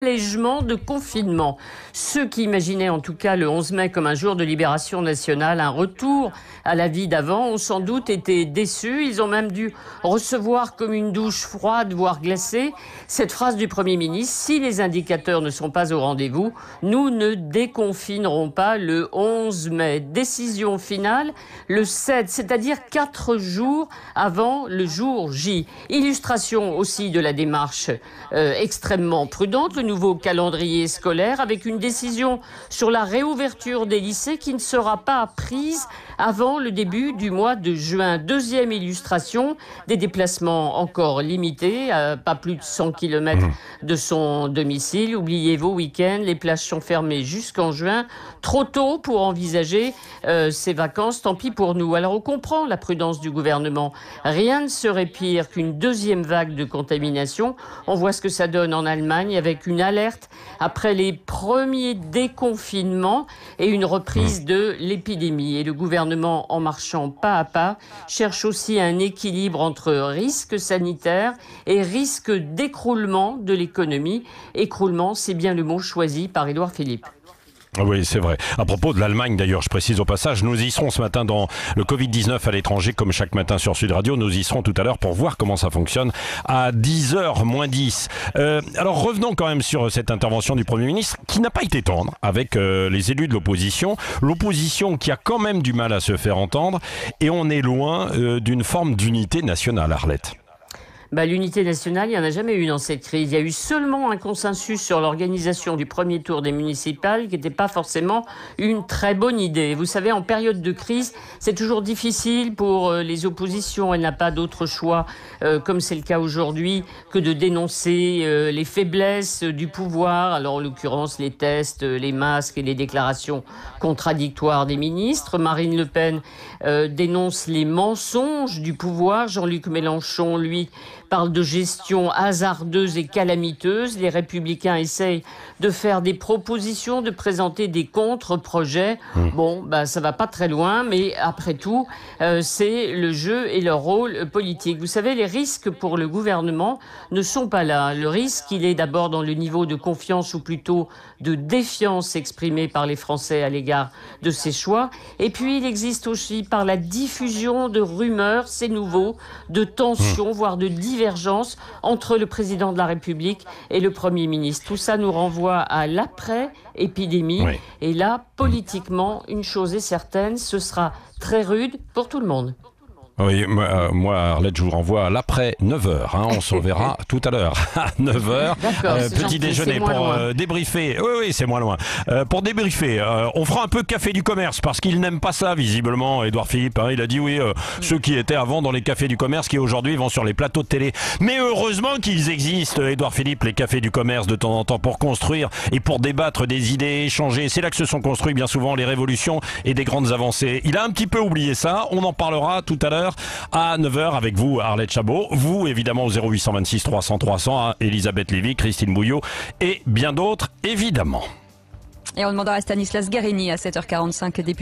Allègement de confinement. Ceux qui imaginaient en tout cas le 11 mai comme un jour de libération nationale, un retour à la vie d'avant, ont sans doute été déçus. Ils ont même dû recevoir comme une douche froide, voire glacée, cette phrase du Premier ministre: si les indicateurs ne sont pas au rendez-vous, nous ne déconfinerons pas le 11 mai. Décision finale le 7, c'est-à-dire 4 jours avant le jour J. Illustration aussi de la démarche extrêmement prudente. Le nouveau calendrier scolaire avec une décision sur la réouverture des lycées qui ne sera pas prise avant le début du mois de juin. Deuxième illustration, des déplacements encore limités, pas plus de 100 km de son domicile. Oubliez vos week-ends, les plages sont fermées jusqu'en juin. Trop tôt pour envisager ces vacances, tant pis pour nous. Alors on comprend la prudence du gouvernement. Rien ne serait pire qu'une deuxième vague de contamination. On voit ce que ça donne en Allemagne avec une alerte après les premiers déconfinements et une reprise de l'épidémie. Et le gouvernement, en marchant pas à pas, cherche aussi un équilibre entre risque sanitaire et risque d'écroulement de l'économie. Écroulement, c'est bien le mot choisi par Édouard Philippe. Oui, c'est vrai. À propos de l'Allemagne, d'ailleurs, je précise au passage, nous y serons ce matin dans le Covid-19 à l'étranger, comme chaque matin sur Sud Radio. Nous y serons tout à l'heure pour voir comment ça fonctionne à 10h moins 10. Alors revenons quand même sur cette intervention du Premier ministre, qui n'a pas été tendre avec les élus de l'opposition. L'opposition qui a quand même du mal à se faire entendre. Et on est loin d'une forme d'unité nationale, Arlette. L'unité nationale, il n'y en a jamais eu dans cette crise. Il y a eu seulement un consensus sur l'organisation du premier tour des municipales qui n'était pas forcément une très bonne idée. Vous savez, en période de crise, c'est toujours difficile pour les oppositions. Elle n'a pas d'autre choix, comme c'est le cas aujourd'hui, que de dénoncer les faiblesses du pouvoir. Alors, en l'occurrence, les tests, les masques et les déclarations contradictoires des ministres. Marine Le Pen dénonce les mensonges du pouvoir. Jean-Luc Mélenchon, lui, parle de gestion hasardeuse et calamiteuse. Les Républicains essayent de faire des propositions, de présenter des contre-projets. Ça va pas très loin, mais après tout, c'est le jeu et le rôle politique. Vous savez, les risques pour le gouvernement ne sont pas là. Le risque, il est d'abord dans le niveau de confiance ou plutôt de défiance exprimé par les Français à l'égard de ces choix. Et puis, il existe aussi par la diffusion de rumeurs, c'est nouveau, de tensions, voire de divergence entre le président de la République et le Premier ministre. Tout ça nous renvoie à l'après-épidémie. Oui. Et là, politiquement, une chose est certaine, ce sera très rude pour tout le monde. Oui, moi, Arlette, je vous renvoie à l'après 9h. On s'en verra tout à l'heure à 9h. Petit déjeuner pour débriefer. Oui, c'est moins loin. Pour débriefer, on fera un peu café du commerce parce qu'il n'aime pas ça, visiblement, Édouard Philippe. Il a dit ceux qui étaient avant dans les cafés du commerce qui aujourd'hui vont sur les plateaux de télé. Mais heureusement qu'ils existent, Édouard Philippe, les cafés du commerce de temps en temps pour construire et pour débattre des idées, échanger. C'est là que se sont construits bien souvent les révolutions et des grandes avancées. Il a un petit peu oublié ça. On en parlera tout à l'heure à 9h avec vous, Arlette Chabot. Vous, évidemment, au 0826 300 300, Elisabeth Lévy, Christine Bouillot et bien d'autres, évidemment. Et on demandera à Stanislas Guérini à 7h45, député.